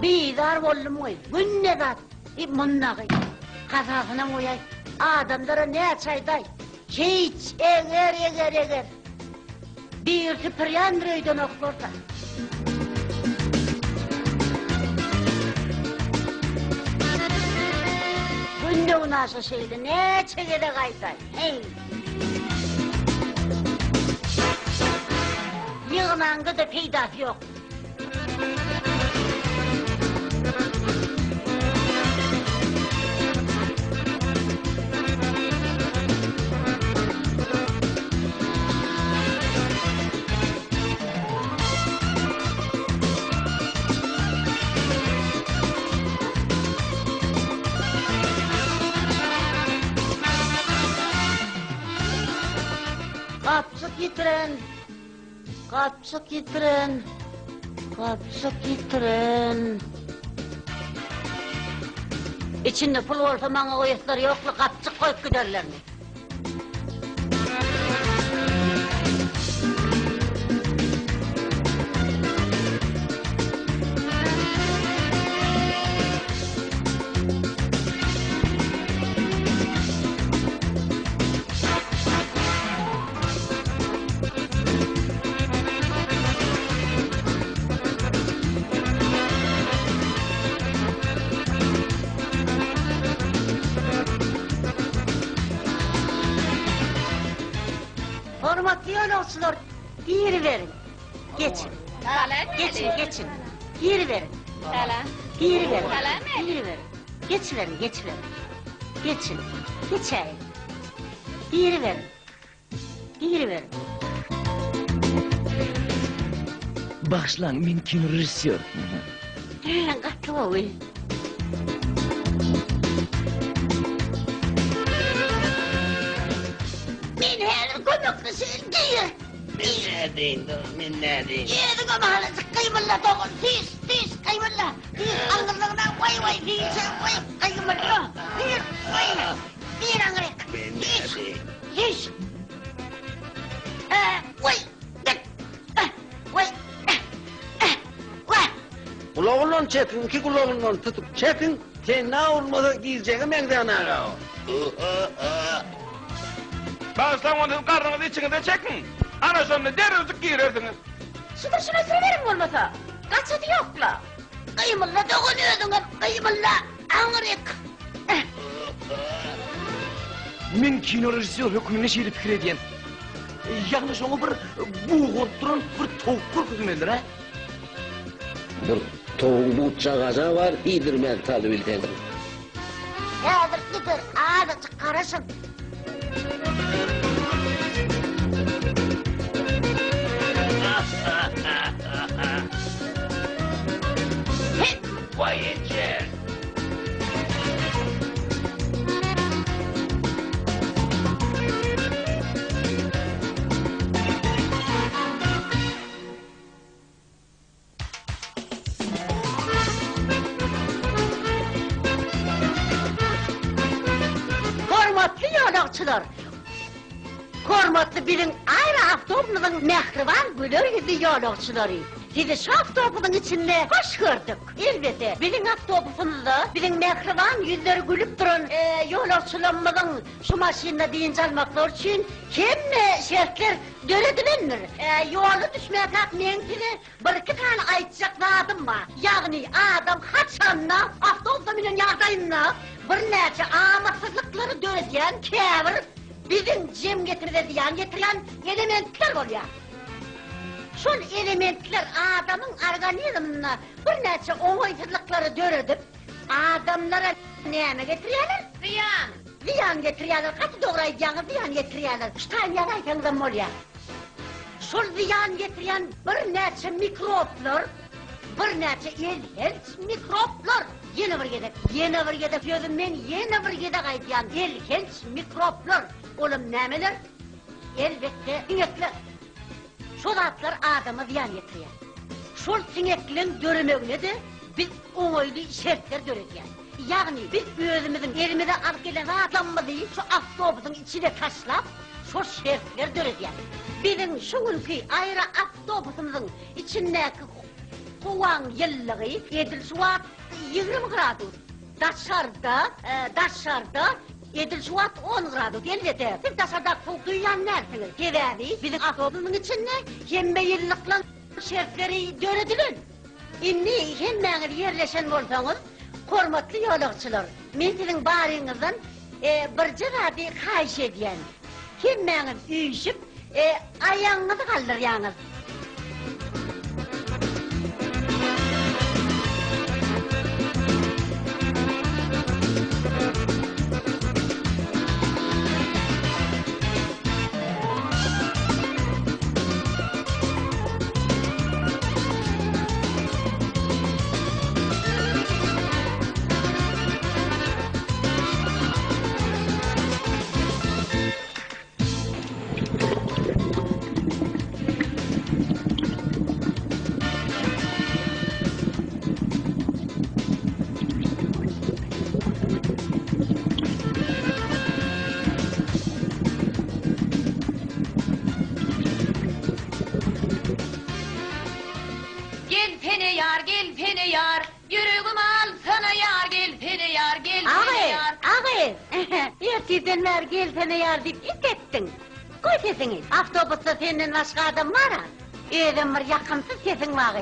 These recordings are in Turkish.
Bidar bollum oy. Günne zat. Munnağı. Kazasına oyay. Adamlara ne çayday? Hiç eger. Bir tüpüryan röyden okulursa. Günde unaşı şeydi. Ne çekede kayday? Hey. Yığınanga da peydası yok. Kapsık getirin. İçinde pul olsa bana koyasları yoklu kapsık koyup giderler mi? Hormatlı yolcular, geri verin. Geçin. Geçin. Geri verin. Geri verin. Geçiverin. Geçin. Geçeyin. Geri verin. Başlan mümkün rejissör. Katlı oy. Min her konuklusun diyor. Min neredeyim? Yedin ama halası kıymırla doğun. Tis kıymırla. Angırlığına vay kıymırla. Bir angırık. Min neredeyim? Tis. Kulağından çekin, iki kulağından tutup çekin. Sen ne olmadı diyeceğim ben de ana. Bağışlan onu karnınızı içinize çekin. Ana sonunu derinizi giyirersiniz. Şuna söylerim olmasa. Kaçadı yokla. Kıymırla doğunuyordun. Kıymırla angırık. Men kino rejissör hükümüne şiiri fikir ediyen. Yanlış onu bir buğut duran bir tavuk korkutumedir ha? Bir toğun bu çağaca var, idirmel talı biltendir. Yadır gider, ağzı karışın. Vay ece! Hormatlı yolakçılar. Hormatlı bilin ayrı avtobüsünün mehriban güler yüzlü yolakçıları. Sizi şu avtobusun içinde hoş gördük. Elbette bilin avtobusumuzda bilin mehriban yüzleri gülüp duran yolakçılanmadan şu maşinle deyince almaklar için kim şertler döredilenir. Yolu düşmeye kalkmayan gibi bir iki tane aytacak vadım var. Yani adam haçanla avtobusa binen yardayınla bir nece amatsızlıkları dörediyen kevir bizim cemiyetimize ziyan getiren elementler oluyor. Şu elementler adamın organizmine bir nece onuysuzlukları döredip adamlara neyme getiriyorlar? Ziyan getiriyorlar. Kaçı doğrayacağını ziyan getiriyorlar. Şu tane yarayken de oluyor. Şu ziyan getiren bir nece mikroplar, bir nece ilginç mikroplar. Yeni bir gedek gözüm ben yeni bir gedek aytayan ilginç mikroplar. Oğlum nemeler? Elbette sinekler. Şu zatlar adamı ziyan getiriyor. Şu sineklerin dörümöğüne de biz oğuylu şertler dörediyen. Yani biz özümüzün elimize alıp gelen adamımızı şu avtobusun içine taşlap şu şertler dörediyen. Bizim şu ülkeyi ayrı avtobusumuzun içindeki soğan yıllığı, Edil Suat 20 gradus. Daşarda Edil Suat 10 gradus. Elbette, siz daşarda soğuk duyan nersiniz? Gevevi, bizim avtobusun içinde yemme yıllıkla şerfleri dönedilin. İnni hemmeniz yerleşen olsanız, hormatly yolukçular, men sizin barınızdan bir cıradi kayış ediyen. Hemmeniz üyüşüp, ayağınızı kaldıryanız. Gel pene yar, yüreğim al sana yar, gel pene yar, gel pene yar. Ağay, erteden gel seni yar deyip itettin. Koy sesini, avtobusta senden başka adam var ha. Öyle bir yakınsız sesin var.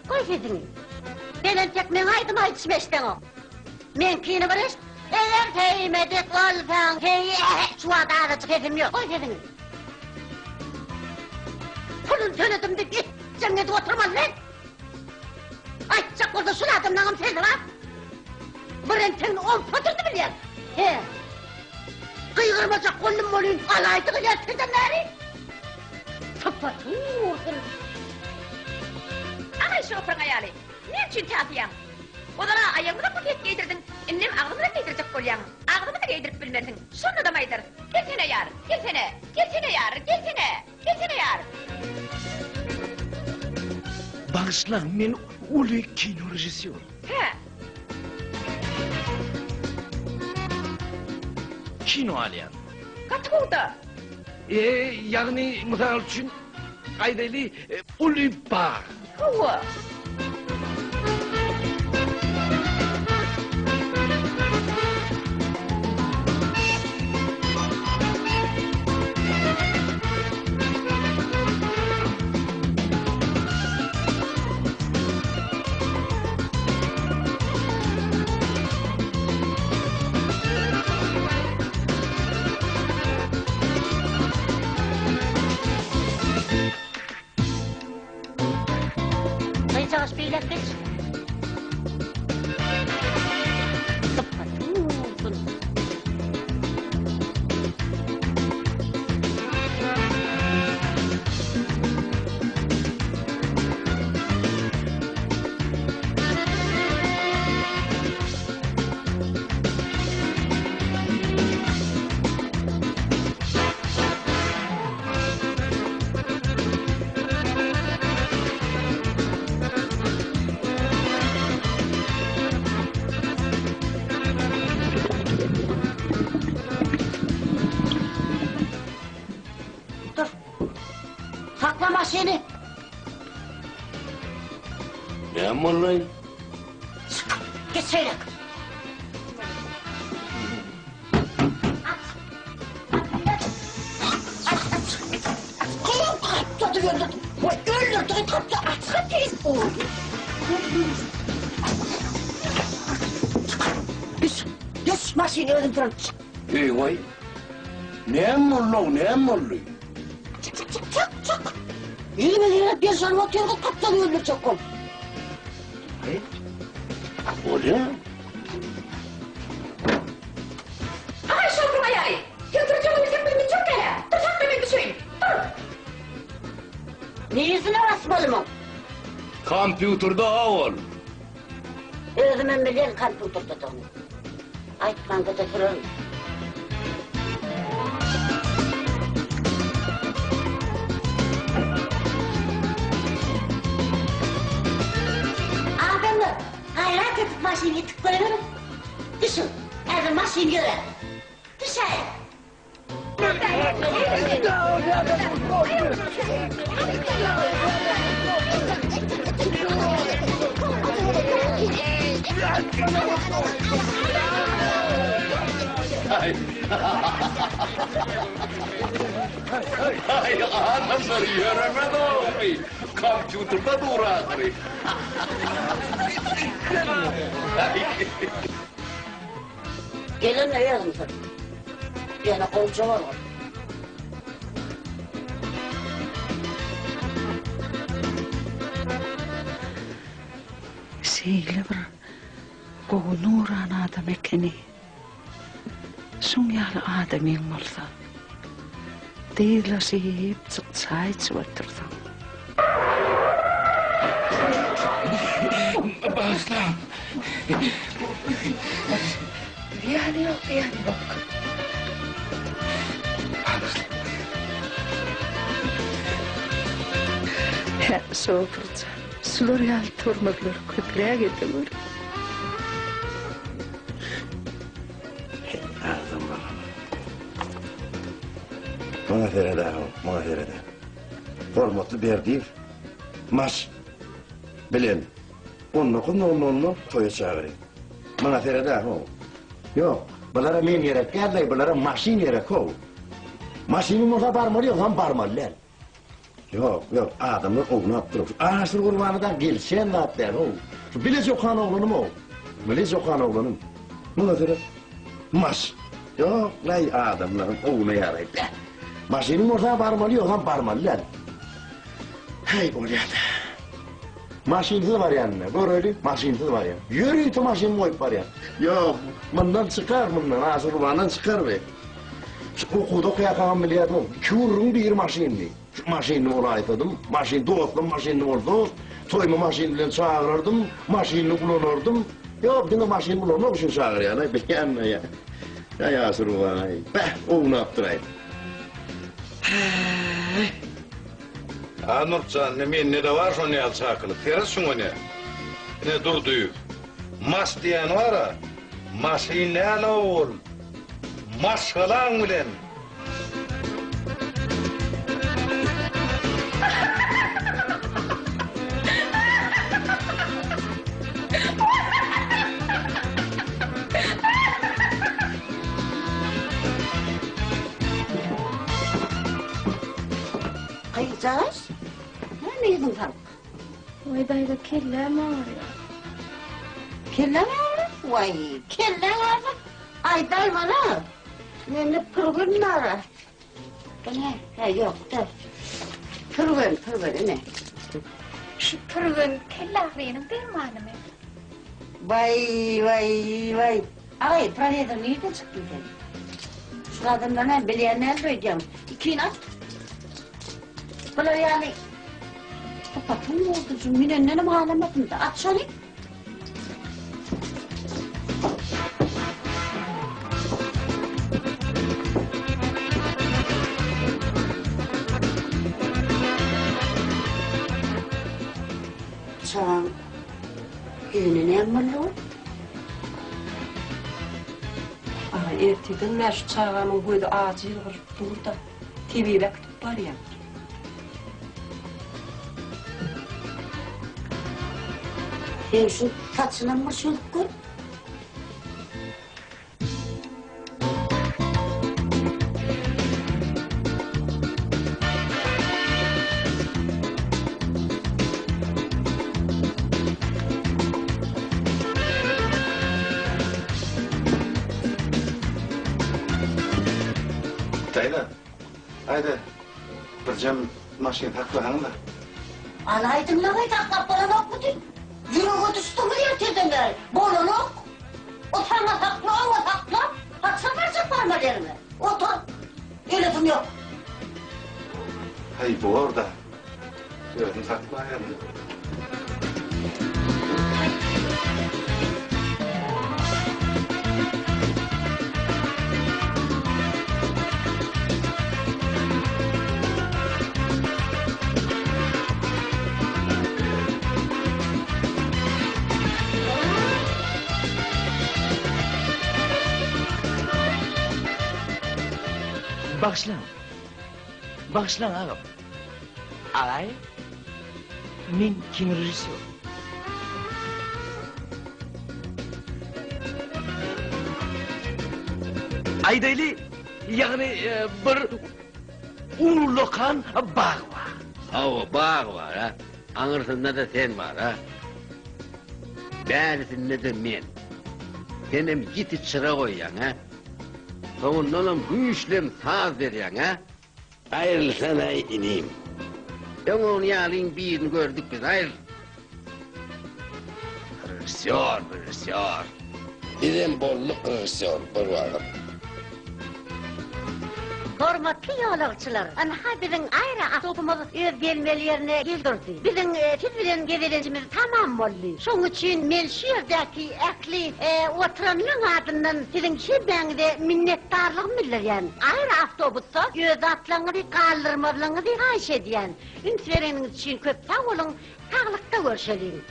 Koy sesini. Benim tek men aydım aytışmeşten o. Men kini barış, eğer teymedik olsan, şu adada sesim yok. Koy sesini. Pulun tönüdüm de gideceğim ne de oturmaz lan. Aytacak olsa suladım nağım seni lan. Bırentin 10 patırdı bilen. He. Kıygırmacak kollum molun alaydı gılar senden nari. Tıpatın. Ama şu oturun ayali, ne için tafiyan? O zaman ayağımı da kutet giydirdin, annem ağzımı da giydirecek kolyan. Ağzımı da giydirip bilmezsin, şunu da maydır. Gelsene yar, gelsene, gelsene yar, gelsene, gelsene yar. Bağışla, men ulu kino rejissör. He, Kino alayan. kaç oldu? Yani misal üçün aydaylı ulu bağ. Huva. Sayın Çavuş Beyler geç. Tıpatın. Dur. Saklama seni. Ne vallahi? Git söyle. Kolum kaptadı öldürdü. Öldürdü kaptı. Açsa tez oldu. Düş maşini öldürün. Hey vay. Ne vallahi? Çık. Yine bir sarma tiyonu kaptadı öldürecek kol. O ne? Ama şu oturun ayali, götüreceğim onu bilmi çok hele. Dur sakla ben düşeyim, dur. Ne yüzüne basmalı mı? Kompüterda avol. Özümün bilen kompüterda da onu. Aytman da fırın. Adamı hayrat edip maşini tık koyalım. Düşün, her maşini göre. Düşer. Ay, anasını yöremedi oğlum. Kompüterda durar. Gelin ne yazmışsın? Yani kolça var. Seyli bir goğu nuran adam ekeni. Sunyalı adamın olsa. Değirla seyip çay çıvartırsam. Başla. Yani yok. Soğukturca. Sular yal tormaklar köprüye gidiyor. Ağzım bana. Bana verede ağam, bana verede. Hormatlı berdiğim. Maş. Bilen. Onu toya çağırayım. Bana verede ağam. Yok. Bunlara men gerek geldi, bunlara maşin gerek o. Maşinin olsa barmalı yok, han barmalılar. Yok, adamlar oğlunu yaptırır. Anasını kurbanıdan gelsen ne yaplar o? Bilez Okan oğlunum o. Bilez Okan oğlunum. Bana verede. Maş. Yok, lay adamların oğluna yarayıp. Maşinin ortaya barmalı yok, han barmalılar. Hey olyat. Maşinsiz var yanına, böyle maşinsiz var ya. Yürüytü maşin koyup var ya. Yok, bundan çıkar bundan, asıl kurbandan çıkar be. Okuda kıyakalan biliyordum, 2 urun bir maşinli. Şu maşinli olaydım, maşin doğutlum, maşinli oldu. Toyma maşinle çağırırdım, maşinli kullanırdım. Yok, yine maşin kullanmak için çağır ya, ne beğenme ya. Ya asıl kurbanay, onu yaptırayım. Nurcan, ne de var şunu yal çakılı, teras şunu ne? Ne durdu? Mas diyen var ha, maşinle ol, maşgalan bilen. Kayacağız. Ne yedin kalk? Vay dayda kellem ağrıyor. Kelle mi ağrı? Vay, kelle ağrı. Ay daymana. Ne pırgın ağrı. Ne? Ha yok da. Pırgın ne? Şu pırgın kelle ağrıyının dermanı mı? Vay. Ay, Pranya'da nerede çıktın sen? Şu adamlarına bileyenler duyacağım. 2 inat. Böyle yani. Kapatın mı oldu? Şu minenlerim ağlamadım da. At şunu. Sen evine ne emrolu? Erteden mən şu çağanın boyda acil qırıp durur da TV bakıp var ya. Şu saçına mı şöylük koy? Tayla, haydi. Bir cam maşin takla hanım da. Alaydın ne kaydı aklap bana bak bu tüm. Yürüğü düştü mü yırtırdın Bolunuk. Oturma takla, ama takla. Haksın verecek parmalarını. Otur. Yönetim yok. Hay bu orada. Gördün takla yani. Bağışlan ağam. Alay, men kino rejissör. Aydaylı, yani bir ulukan bağ var. O bağ var ha. Anırsında da sen var ha. Berisinde de men. Senem giti çıra koyan ha. Sonundan güçlem saz veriyan ha. Ayrılsana ineyim. Ben onun yalın birini gördük biz ayrıl. Kırışıyor. Bizim bolluk kırışıyor bir vakit. Hormatly ýolagçylar, ana biziň aýra awtobusymyz öz gelmelilerine geldirdi. Biziň siz bilen gezelençimiz tamam boldy. Şoň üçin men şu ýerdäki ähli oturanlaryň adyndan siziň şeýleňizde minnetdarlygym bildirýän. Aýra awtobusda öz atlaryňyzy galdyrmalygyňyzy haýş edýän. Üns bereniňiz üçin köp sag bolun, taglykda görşelim.